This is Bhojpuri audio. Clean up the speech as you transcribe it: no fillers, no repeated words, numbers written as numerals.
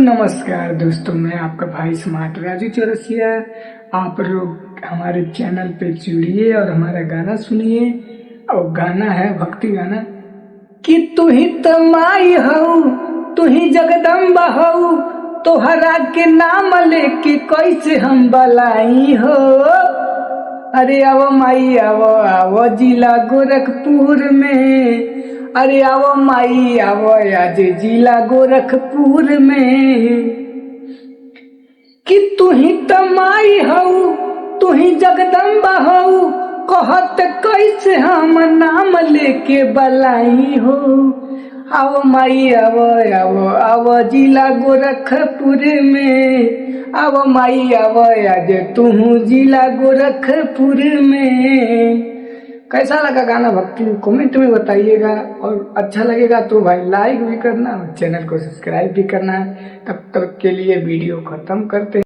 नमस्कार दोस्तों, मैं आपका भाई स्मार्ट राजू चौरसिया। आप लोग हमारे चैनल पे जुड़िए और हमारा गाना सुनिए। और गाना है भक्ति गाना कि तू ही तो माई हऊ, तू ही जगदम्बा हऊ, तोहरा के नाम लेके कैसे हम बलाई हो। अरे आवो माई आवो आवो जिला गोरखपुर में, अरे आवो माई आवो आज जिला गोरखपुर में। कि तू ही तो माई हऊ, तू ही जगदम्बा हऊ, कहत कैसे हम नाम लेके बलाई हो। आवो माई आवो आवो आवो जिला गोरखपुर में, आवो माई आवो आज तू जिला गोरखपुर में। कैसा लगा गाना भक्ति कमेंट में बताइएगा, और अच्छा लगेगा तो भाई लाइक भी करना और चैनल को सब्सक्राइब भी करना है। तब तक के लिए वीडियो खत्म करते हैं।